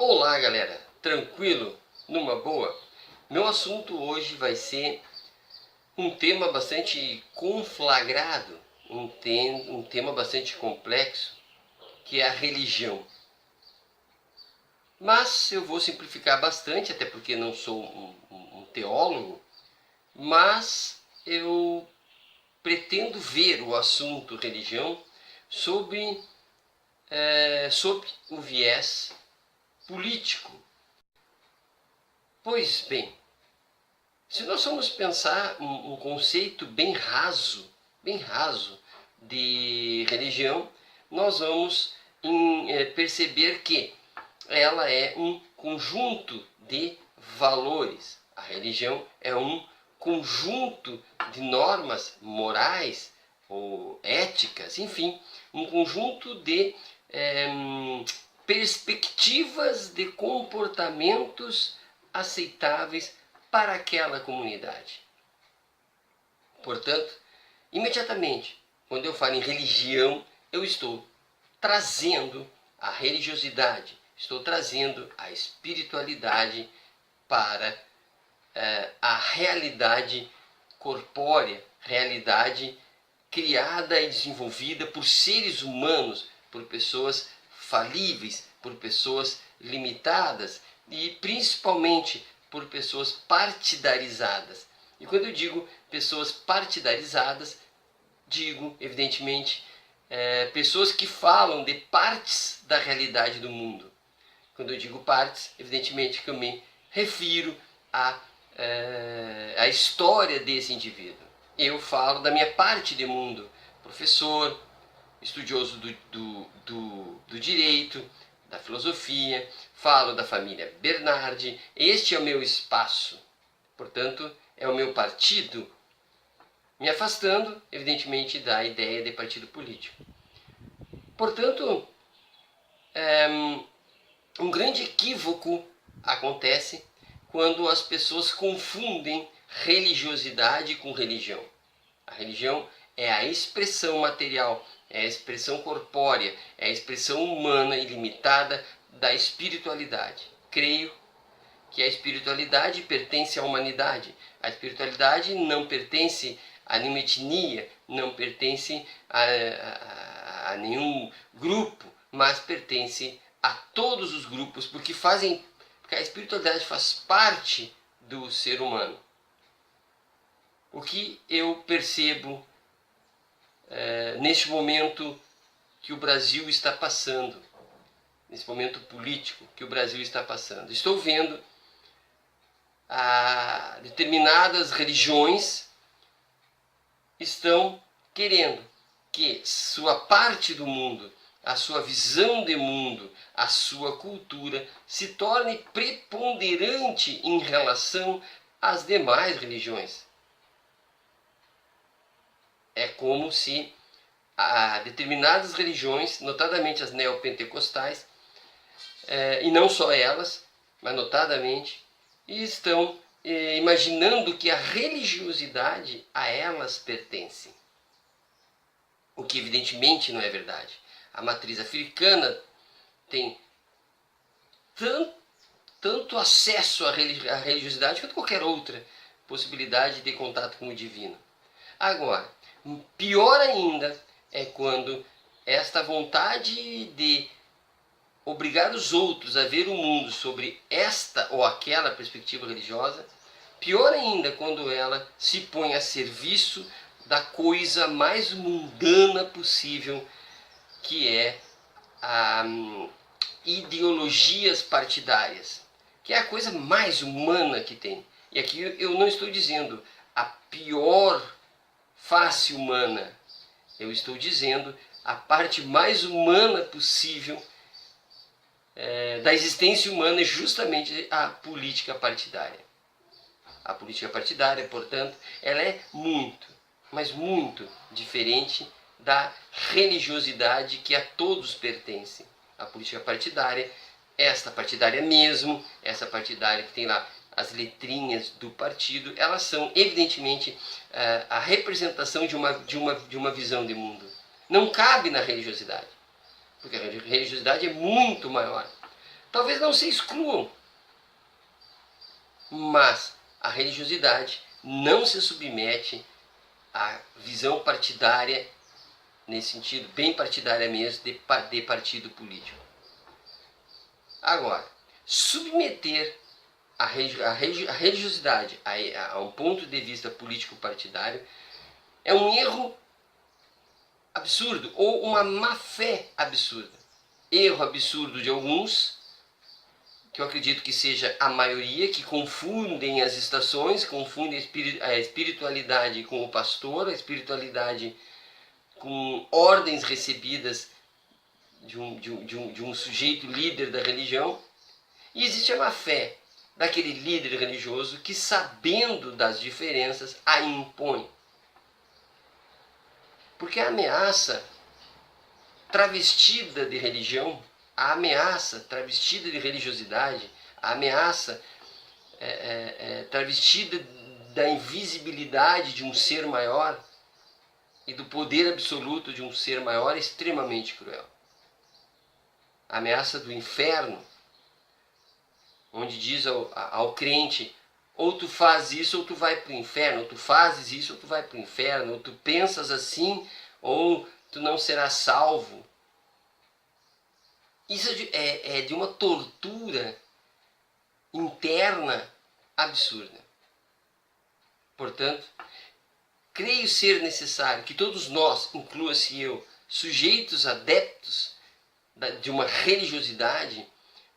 Olá galera, tranquilo? Numa boa? Meu assunto hoje vai ser um tema bastante conflagrado, um tema bastante complexo, que é a religião. Mas eu vou simplificar bastante, até porque não sou um teólogo, mas eu pretendo ver o assunto religião sob o viés político. Pois bem, se nós formos pensar um conceito bem raso de religião, nós vamos perceber que ela é um conjunto de valores. A religião é um conjunto de normas morais ou éticas, enfim, um conjunto de perspectivas de comportamentos aceitáveis para aquela comunidade. Portanto, imediatamente, quando eu falo em religião, eu estou trazendo a religiosidade, estou trazendo a espiritualidade para a realidade corpórea, realidade criada e desenvolvida por seres humanos, por pessoas falíveis, por pessoas limitadas e principalmente por pessoas partidarizadas. E quando eu digo pessoas partidarizadas, digo, evidentemente, pessoas que falam de partes da realidade do mundo. Quando eu digo partes, evidentemente que eu me refiro à história desse indivíduo. Eu falo da minha parte de mundo, professor, estudioso do direito, da filosofia, falo da família Bernardi, este é o meu espaço, portanto, é o meu partido, me afastando, evidentemente, da ideia de partido político. Portanto, um grande equívoco acontece quando as pessoas confundem religiosidade com religião. A religião é a expressão material, é a expressão corpórea, é a expressão humana e limitada da espiritualidade. Creio que a espiritualidade pertence à humanidade. A espiritualidade não pertence a nenhuma etnia, não pertence a nenhum grupo, mas pertence a todos os grupos, porque a espiritualidade faz parte do ser humano. O que eu percebo neste momento que o Brasil está passando, nesse momento político que o Brasil está passando, estou vendo determinadas religiões estão querendo que sua parte do mundo, a sua visão de mundo, a sua cultura se torne preponderante em relação às demais religiões. É como se determinadas religiões, notadamente as neopentecostais, e não só elas, mas notadamente, estão imaginando que a religiosidade a elas pertence. O que evidentemente não é verdade. A matriz africana tem tanto acesso à religiosidade quanto qualquer outra possibilidade de contato com o divino. Agora, pior ainda é quando esta vontade de obrigar os outros a ver o mundo sobre esta ou aquela perspectiva religiosa, pior ainda quando ela se põe a serviço da coisa mais mundana possível, que é ideologias partidárias, que é a coisa mais humana que tem. E aqui eu não estou dizendo a pior face humana, eu estou dizendo a parte mais humana possível da existência humana é justamente a política partidária. A política partidária, portanto, ela é muito, mas muito diferente da religiosidade que a todos pertence. A política partidária, esta partidária mesmo, essa partidária que tem lá as letrinhas do partido, elas são evidentemente a representação de uma visão de mundo. Não cabe na religiosidade, porque a religiosidade é muito maior. Talvez não se excluam, mas a religiosidade não se submete à visão partidária, nesse sentido, bem partidária mesmo, de partido político. Agora, submeter a religiosidade a um ponto de vista político-partidário é um erro absurdo, ou uma má-fé absurda. Erro absurdo de alguns, que eu acredito que seja a maioria, que confundem as estações, confundem a espiritualidade com o pastor, a espiritualidade com ordens recebidas de um sujeito líder da religião. E existe a má-fé daquele líder religioso que, sabendo das diferenças, a impõe. Porque a ameaça travestida de religião, a ameaça travestida de religiosidade, a ameaça travestida da invisibilidade de um ser maior e do poder absoluto de um ser maior é extremamente cruel. A ameaça do inferno, onde diz ao crente: ou tu fazes isso ou tu vai para o inferno, ou tu fazes isso ou tu vai para o inferno, ou tu pensas assim ou tu não serás salvo. Isso é de uma tortura interna absurda. Portanto, creio ser necessário que todos nós, inclua-se eu, sujeitos adeptos de uma religiosidade,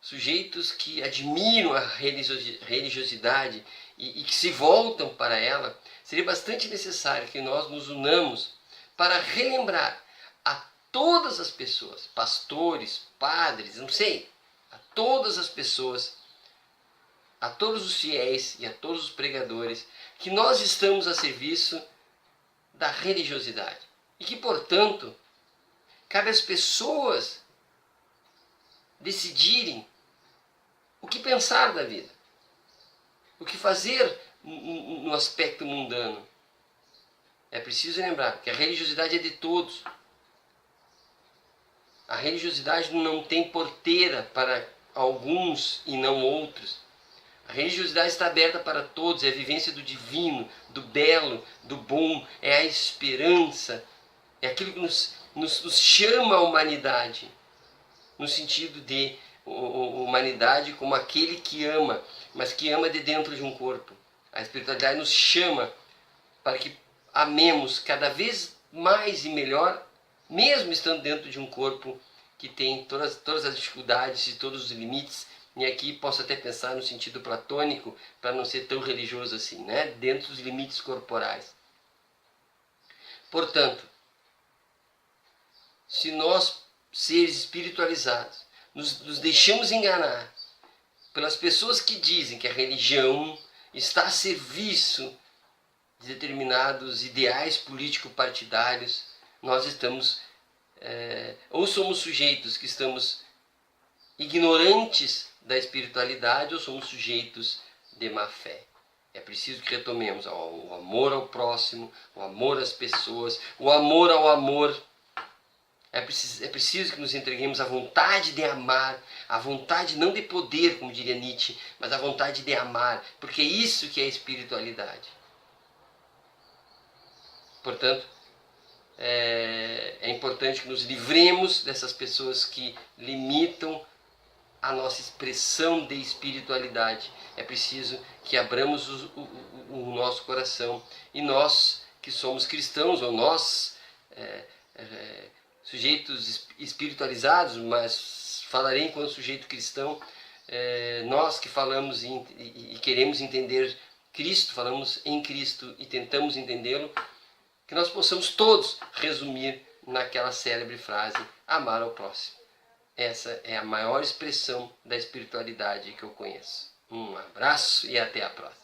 sujeitos que admiram a religiosidade e que se voltam para ela, seria bastante necessário que nós nos unamos para relembrar a todas as pessoas, pastores, padres, não sei, a todas as pessoas, a todos os fiéis e a todos os pregadores, que nós estamos a serviço da religiosidade e que, portanto, cabe às pessoas decidirem o que pensar da vida, o que fazer no aspecto mundano. É preciso lembrar que a religiosidade é de todos. A religiosidade não tem porteira para alguns e não outros. A religiosidade está aberta para todos, é a vivência do divino, do belo, do bom, é a esperança, é aquilo que nos chama a humanidade, no sentido de humanidade como aquele que ama, mas que ama de dentro de um corpo. A espiritualidade nos chama para que amemos cada vez mais e melhor, mesmo estando dentro de um corpo que tem todas as dificuldades e todos os limites. E aqui posso até pensar no sentido platônico, para não ser tão religioso assim, né? Dentro dos limites corporais. Portanto, se nós, seres espiritualizados, nos deixamos enganar pelas pessoas que dizem que a religião está a serviço de determinados ideais político-partidários, nós estamos, ou somos sujeitos que estamos ignorantes da espiritualidade, ou somos sujeitos de má fé. É preciso que retomemos o amor ao próximo, o amor às pessoas, o amor ao amor. É preciso que nos entreguemos à vontade de amar, à vontade não de poder, como diria Nietzsche, mas à vontade de amar, porque é isso que é espiritualidade. Portanto, é importante que nos livremos dessas pessoas que limitam a nossa expressão de espiritualidade. É preciso que abramos o nosso coração, e nós que somos cristãos, ou nós sujeitos espiritualizados, mas falarei enquanto sujeito cristão, nós que falamos e queremos entender Cristo, falamos em Cristo e tentamos entendê-lo, que nós possamos todos resumir naquela célebre frase: amar ao próximo. Essa é a maior expressão da espiritualidade que eu conheço. Um abraço e até a próxima.